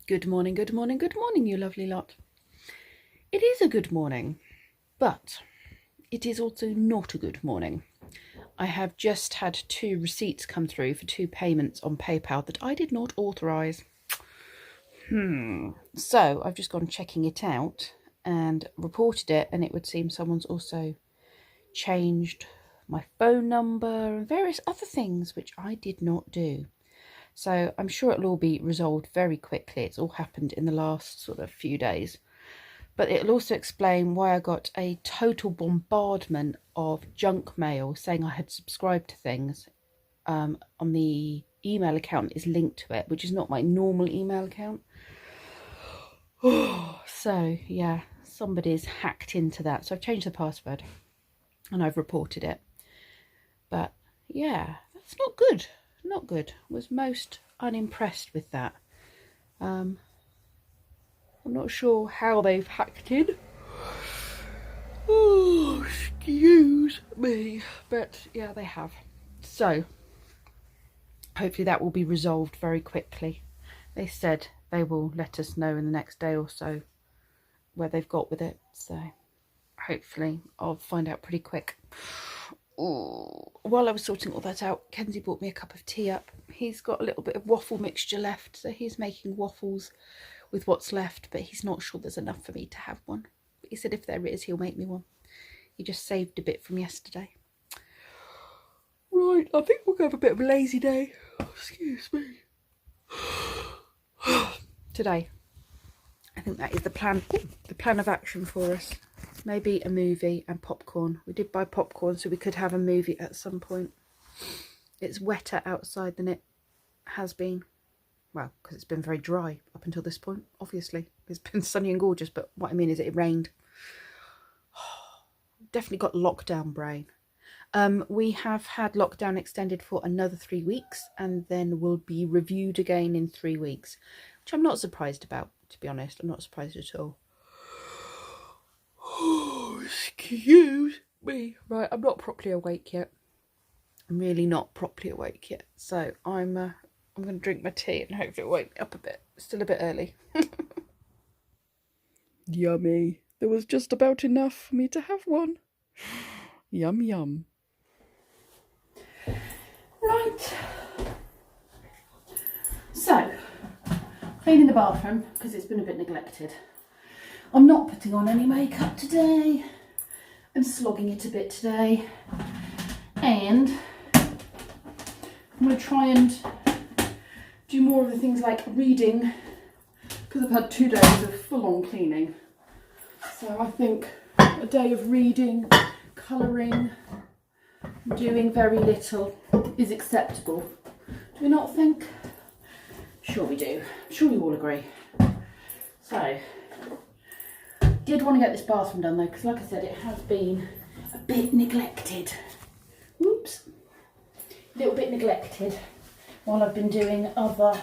Good morning, good morning, good morning, you lovely lot. It is a good morning, but it is also not a good morning. I have just had 2 receipts come through for 2 payments on PayPal that I did not authorise. So I've just gone checking it out and reported it, and it would seem someone's also changed my phone number and various other things which I did not do. So I'm sure it'll all be resolved very quickly. It's all happened in the last sort of few days. But it'll also explain why I got a total bombardment of junk mail saying I had subscribed to things on the email account that is linked to it, which is not my normal email account. So, yeah, somebody's hacked into that. So I've changed the password and I've reported it. But, yeah, that's not good. Not good. Was most unimpressed with that. I'm not sure how they've hacked in. Oh, excuse me. But yeah, they have. So hopefully that will be resolved very quickly. They said they will let us know in the next day or so where they've got with it. So hopefully I'll find out pretty quick. Ooh. While I was sorting all that out, Kenzie brought me a cup of tea up. He's got a little bit of waffle mixture left, so he's making waffles with what's left, but he's not sure there's enough for me to have one. But he said if there is, he'll make me one. He just saved a bit from yesterday. Right, I think we'll have a bit of a lazy day. Excuse me. Today, I think that is the plan of action for us. Maybe a movie and popcorn. We did buy popcorn so we could have a movie at some point. It's wetter outside than it has been. Well, because it's been very dry up until this point, obviously. It's been sunny and gorgeous, but what I mean is it rained. Definitely got lockdown brain. We have had lockdown extended for another 3 weeks and then will be reviewed again in 3 weeks, which I'm not surprised about, to be honest. I'm not surprised at all. Oh, excuse me. Right, I'm not properly awake yet. I'm really not properly awake yet. So I'm going to drink my tea and hopefully it'll wake me up a bit. It's still a bit early. Yummy. There was just about enough for me to have one. Yum, yum. Right. So, cleaning the bathroom because it's been a bit neglected. I'm not putting on any makeup today. I'm slogging it a bit today. And I'm going to try and do more of the things like reading because I've had 2 days of full-on cleaning. So I think a day of reading, colouring, doing very little is acceptable. Do we not think? Sure we do. I'm sure you all agree. So, did want to get this bathroom done though, because like I said, it has been a bit neglected. Whoops. A little bit neglected while I've been doing other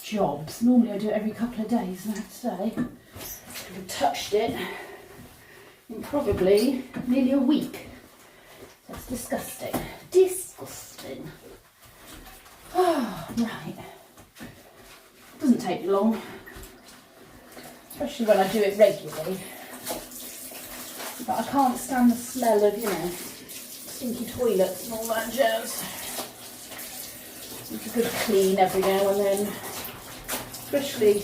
jobs. Normally I do it every couple of days, and I have to say, I haven't touched it in probably nearly a week. That's disgusting. Disgusting. Oh, right. Doesn't take long. Especially when I do it regularly. But I can't stand the smell of, stinky toilets and all that jazz. It's a good clean every now and then. Especially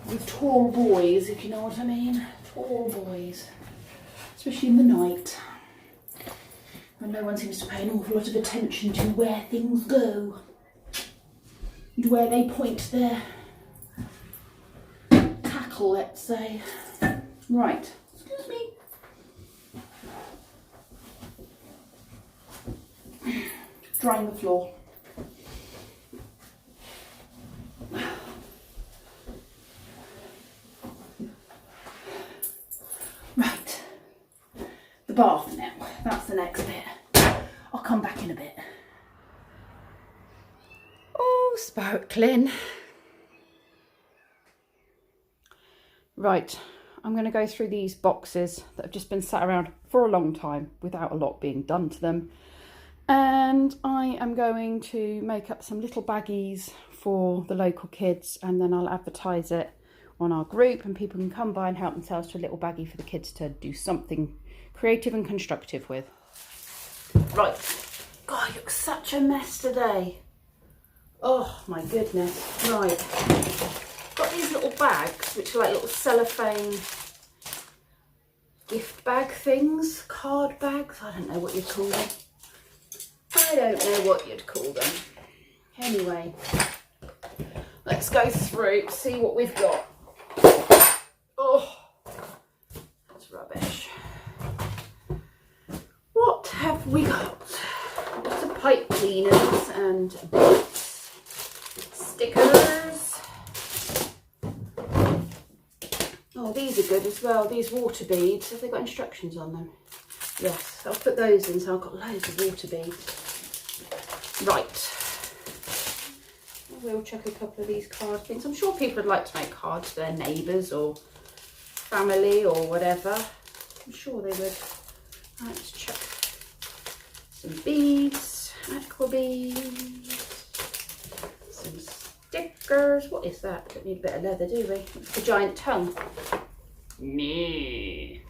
with tall boys, if you know what I mean. Tall boys. Especially in the night. When no one seems to pay an awful lot of attention to where things go. And where they point their tackle, let's say. Right. Excuse me. Drying the floor. Right. The bath now. That's the next bit. I'll come back in a bit. Oh, sparkling. Right, I'm going to go through these boxes that have just been sat around for a long time without a lot being done to them. And I am going to make up some little baggies for the local kids, and then I'll advertise it on our group and people can come by and help themselves to a little baggie for the kids to do something creative and constructive with. Right, God, it looks such a mess today. Oh my goodness. Right, got these little bags which are like little cellophane gift bag things, card bags, I don't know what you'd call them. I don't know what you'd call them. Anyway, let's go through, see what we've got. Oh, that's rubbish. What have we got? Lots of pipe cleaners and bits, stickers. Oh, these are good as well. These water beads, have they got instructions on them? Yes, I'll put those in, so I've got loads of water beads. Right. We'll chuck a couple of these card things. I'm sure people would like to make cards to their neighbours or family or whatever. I'm sure they would. Let's chuck some beads, aqua beads, some stickers. What is that? Don't need a bit of leather, do we? It's a giant tongue. Nee.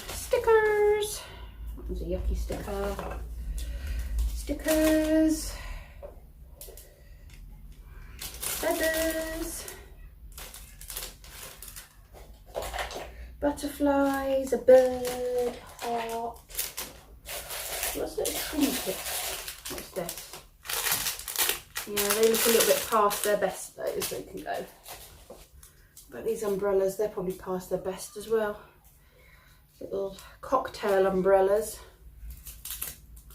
Stickers. That was a yucky sticker. Stickers. Feathers. Butterflies, a bird, heart. What's that trinket? What's this? Yeah, they look a little bit past their best though, so they can go. But these umbrellas, they're probably past their best as well. Little cocktail umbrellas.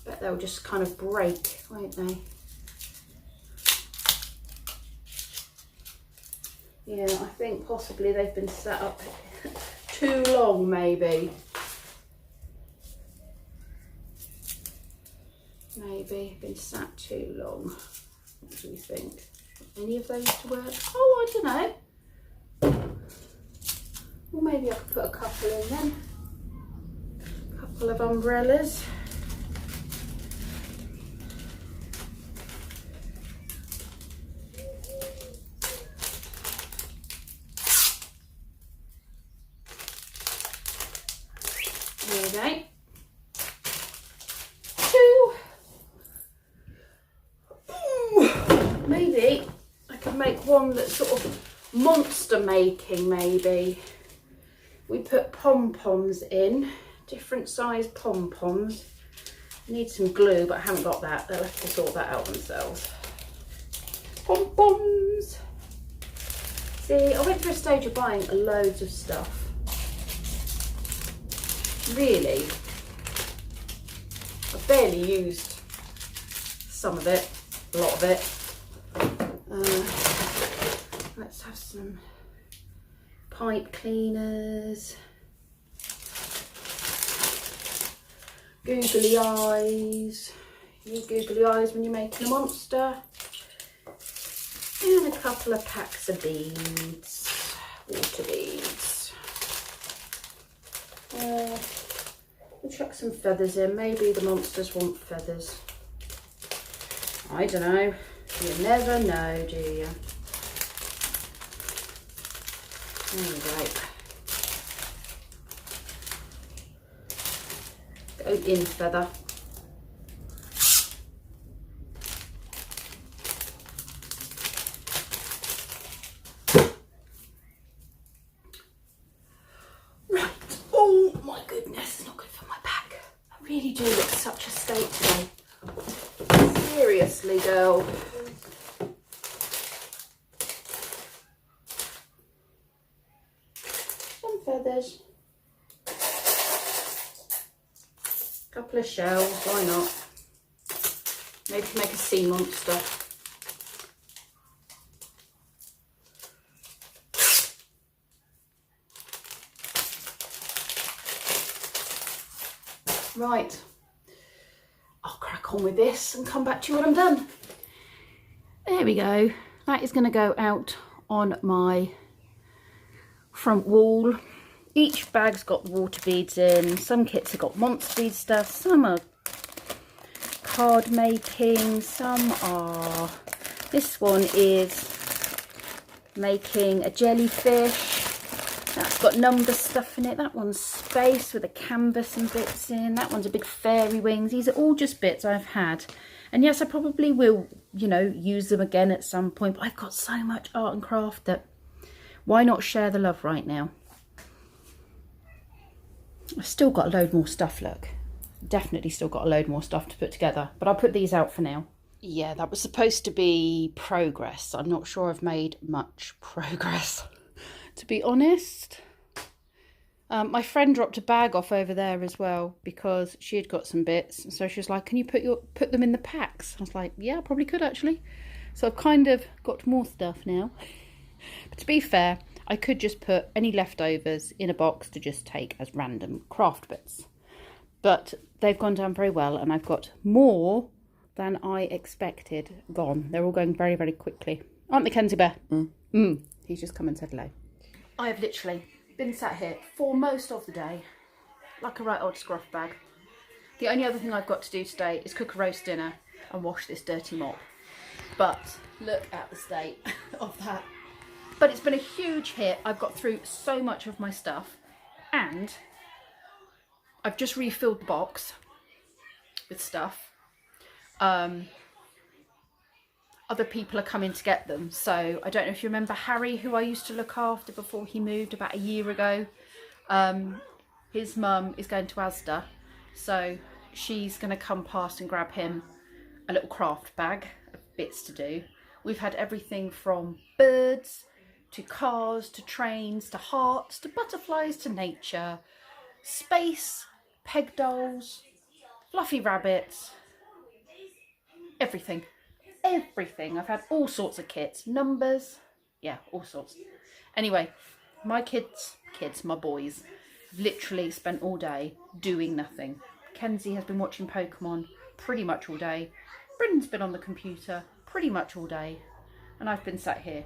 Bet they'll just kind of break, won't they? Yeah, I think possibly they've been set up too long, maybe. Maybe been sat too long. What do we think? Any of those to work? Oh, I don't know. Well, maybe I could put a couple in then. A couple of umbrellas. There we go. Two. Ooh. Maybe I could make one that's sort of monster making, maybe. We put pom-poms in, different size pom-poms. Need some glue, but I haven't got that. They'll have to sort that out themselves. Pom-poms. See, I went through a stage of buying loads of stuff. Really, I've barely used some of it, a lot of it. Let's have some pipe cleaners, googly eyes. You need googly eyes when you're making a monster. And a couple of packs of beads, water beads. We'll chuck some feathers in. Maybe the monsters want feathers. I don't know. You never know, do you? There we go. Go in feather. Right. Oh my goodness, it's not good for my back. I really do look such a state today. Seriously, girl. Some feathers. Couple of shells, why not? Maybe make a sea monster. Right, I'll crack on with this and come back to you when I'm done. There we go. That is going to go out on my front wall. Each bag's got the water beads in. Some kits have got monster bead stuff. Some are card making, some are... This one is making a jellyfish. That's got number stuff in it. That one's space with a canvas and bits in. That one's a big fairy wings. These are all just bits I've had. And yes, I probably will, you know, use them again at some point. But I've got so much art and craft that why not share the love right now? I've still got a load more stuff, look. Definitely still got a load more stuff to put together. But I'll put these out for now. Yeah, that was supposed to be progress. I'm not sure I've made much progress, to be honest. My friend dropped a bag off over there as well because she had got some bits. So she was like, can you put them in the packs? I was like, yeah, I probably could actually. So I've kind of got more stuff now. But to be fair, I could just put any leftovers in a box to just take as random craft bits. But they've gone down very well and I've got more than I expected gone. They're all going very, very quickly. Aren't they, Kenzie Bear? He's just come and said hello. I have literally been sat here for most of the day like a right old scruff bag. The only other thing I've got to do today is cook a roast dinner and wash this dirty mop. But look at the state of that. But it's been a huge hit. I've got through so much of my stuff and I've just refilled the box with stuff. Other people are coming to get them. So I don't know if you remember Harry, who I used to look after before he moved about a year ago. His mum is going to Asda. So she's going to come past and grab him a little craft bag of bits to do. We've had everything from birds to cars to trains to hearts to butterflies to nature, space, peg dolls, fluffy rabbits, everything. I've had all sorts of kits, numbers, yeah, all sorts. Anyway, my my boys, have literally spent all day doing nothing. Kenzie has been watching Pokemon pretty much all day. Bryn's been on the computer pretty much all day. And I've been sat here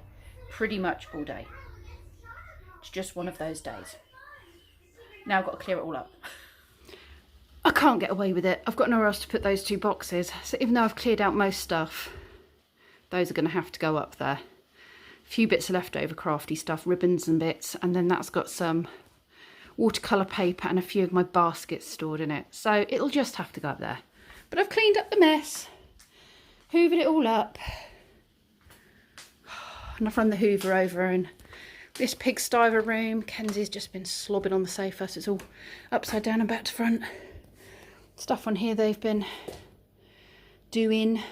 pretty much all day. It's just one of those days. Now I've got to clear it all up. I can't get away with it. I've got nowhere else to put those 2 boxes. So even though I've cleared out most stuff, those are going to have to go up there. A few bits of leftover crafty stuff, ribbons and bits. And then that's got some watercolour paper and a few of my baskets stored in it. So it'll just have to go up there. But I've cleaned up the mess. Hoovered it all up. And I've run the hoover over and this pigsty of a room. Kenzie's just been slobbing on the sofa, so it's all upside down and back to front. Stuff on here they've been doing.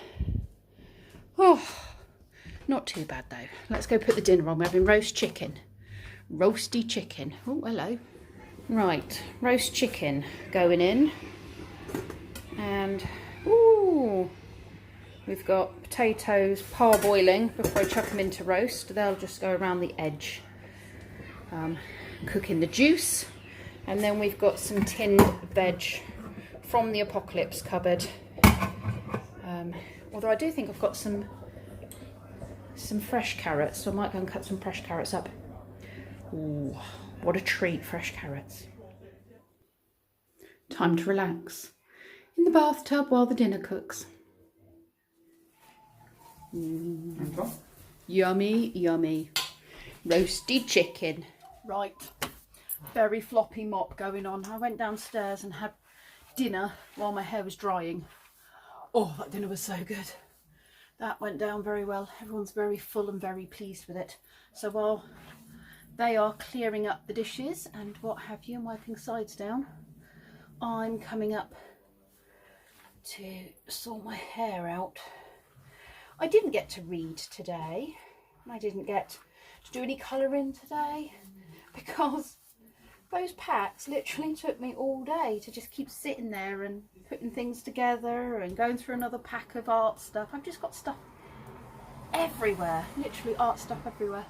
Oh, not too bad though. Let's go put the dinner on. We're having roast chicken. Roasty chicken. Oh, hello. Right, roast chicken going in. And, ooh, we've got potatoes parboiling before I chuck them into roast. They'll just go around the edge, cooking the juice. And then we've got some tinned veg from the Apocalypse cupboard. Although I do think I've got some fresh carrots, so I might go and cut some fresh carrots up. Ooh, what a treat, fresh carrots. Time to relax in the bathtub while the dinner cooks. Yummy, yummy. Roasted chicken. Right, very floppy mop going on. I went downstairs and had dinner while my hair was drying. Oh, that dinner was so good. That went down very well. Everyone's very full and very pleased with it. So while they are clearing up the dishes and what have you and wiping sides down, I'm coming up to sort my hair out. I didn't get to read today. I didn't get to do any colouring today because those packs literally took me all day to just keep sitting there and putting things together and going through another pack of art stuff. I've just got stuff everywhere, literally art stuff everywhere.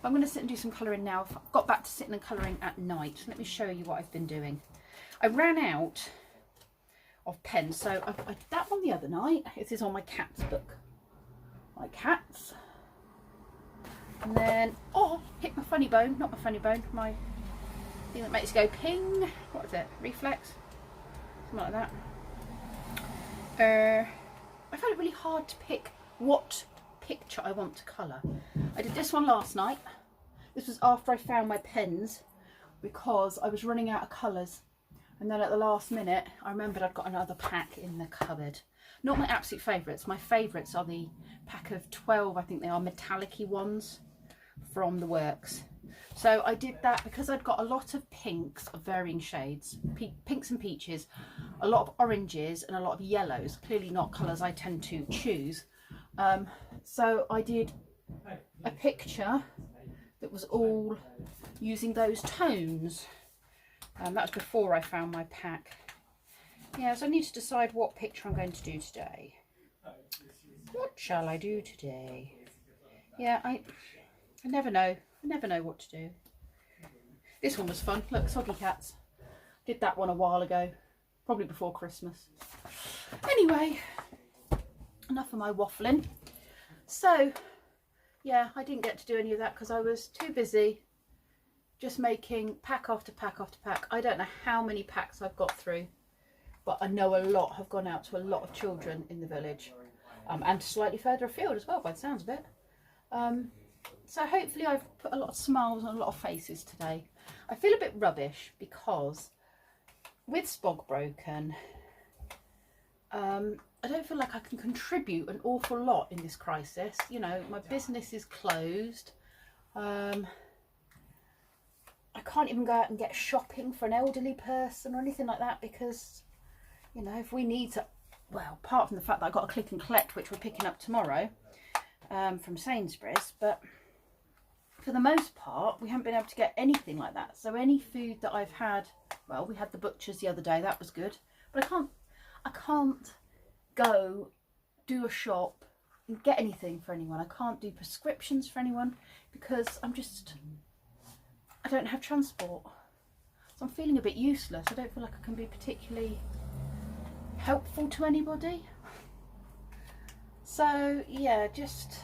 But I'm going to sit and do some colouring now. I've got back to sitting and colouring at night. Let me show you what I've been doing. I ran out of pens, so I did that one the other night. This is on my cats book. My cats. And then, oh, hit my funny bone, not my funny bone, my thing that makes you go ping. What is it? Reflex? Something like that. I found it really hard to pick what picture I want to colour. I did this one last night. This was after I found my pens because I was running out of colours. And then at the last minute, I remembered I'd got another pack in the cupboard. Not my absolute favourites. My favourites are the pack of 12, I think they are, metallic-y ones from the works. So I did that because I'd got a lot of pinks of varying shades, pinks and peaches, a lot of oranges and a lot of yellows, clearly not colours I tend to choose. So I did a picture that was all using those tones. That was before I found my pack. Yeah, so I need to decide what picture I'm going to do today. What shall I do today? Yeah, I never know. I never know what to do. This one was fun. Look, Soggy Cats. Did that one a while ago. Probably before Christmas. Anyway, enough of my waffling. So, yeah, I didn't get to do any of that because I was too busy just making pack after pack after pack. I don't know how many packs I've got through, but I know a lot have gone out to a lot of children in the village, and slightly further afield as well, by the sounds of it. So hopefully I've put a lot of smiles on a lot of faces today. I feel a bit rubbish because with Spog broken, I don't feel like I can contribute an awful lot in this crisis. You know, my business is closed. I can't even go out and get shopping for an elderly person or anything like that because, you know, if we need to, well, apart from the fact that I got a click and collect, which we're picking up tomorrow from Sainsbury's, but for the most part, we haven't been able to get anything like that. So any food that I've had, well, we had the butcher's the other day, that was good, but I can't go do a shop and get anything for anyone. I can't do prescriptions for anyone because I don't have transport. So I'm feeling a bit useless. I don't feel like I can be particularly helpful to anybody. So yeah, just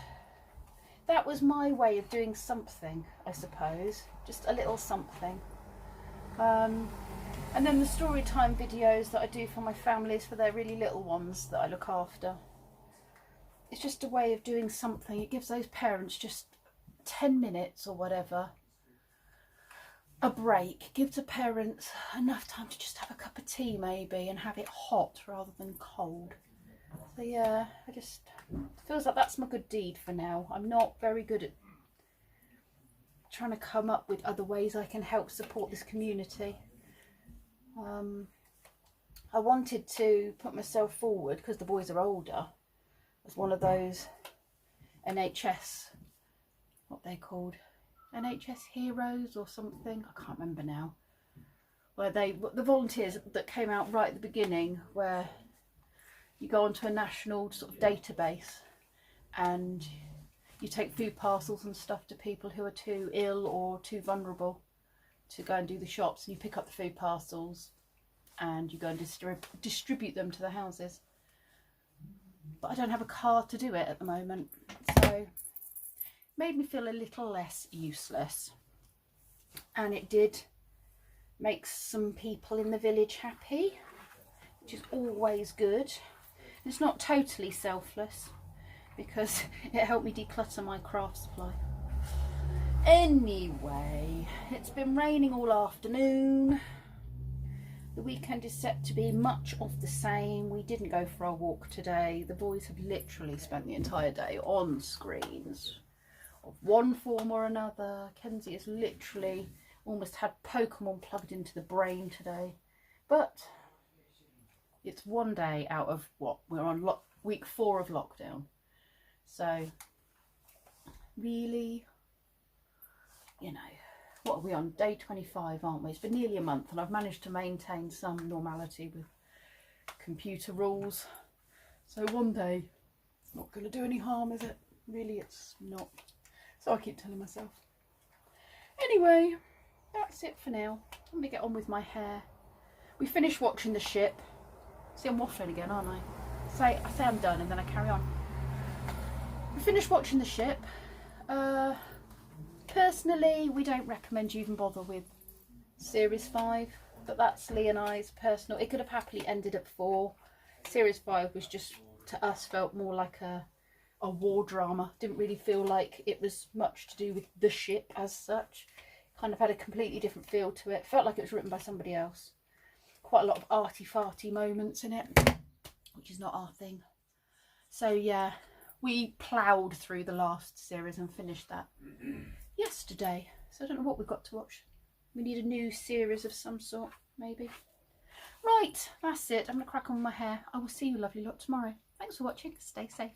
that was my way of doing something, I suppose. Just a little something. And then the story time videos that I do for my families, for their really little ones that I look after. It's just a way of doing something. It gives those parents just 10 minutes or whatever, a break. Gives the parents enough time to just have a cup of tea maybe and have it hot rather than cold. So yeah, I just feels like that's my good deed for now. I'm not very good at trying to come up with other ways I can help support this community. I wanted to put myself forward because the boys are older as one of those NHS, what they're called, NHS heroes or something, I can't remember now, where the volunteers that came out right at the beginning, where you go onto a national sort of database and you take food parcels and stuff to people who are too ill or too vulnerable to go and do the shops, and you pick up the food parcels and you go and distribute them to the houses. But I don't have a car to do it at the moment, so it made me feel a little less useless, and it did make some people in the village happy, which is always good. It's not totally selfless because it helped me declutter my craft supply. Anyway, it's been raining all afternoon. The weekend is set to be much of the same. We didn't go for our walk today. The boys have literally spent the entire day on screens of one form or another. Kenzie has literally almost had Pokemon plugged into the brain today. But it's one day out of what? We're on week 4 of lockdown. So really, you know, what are we on? Day 25, aren't we? It's been nearly a month and I've managed to maintain some normality with computer rules. So one day, it's not going to do any harm, is it? Really, it's not. So I keep telling myself. Anyway, that's it for now. I'm going to get on with my hair. We finished watching The Ship. See, I'm waffling again, aren't I? I say I'm done and then I carry on. We finished watching The Ship. Personally, we don't recommend you even bother with series 5, but that's Lee and I's personal. It could have happily ended at 4 Series 5 was just, to us, felt more like a war drama. Didn't really feel like it was much to do with the ship as such. Kind of had a completely different feel to it. Felt like it was written by somebody else. Quite a lot of arty-farty moments in it, which is not our thing. So yeah, we ploughed through the last series and finished that yesterday. So I don't know what we've got to watch. We need a new series of some sort, maybe. Right, that's it. I'm going to crack on with my hair. I will see you lovely lot tomorrow. Thanks for watching. Stay safe.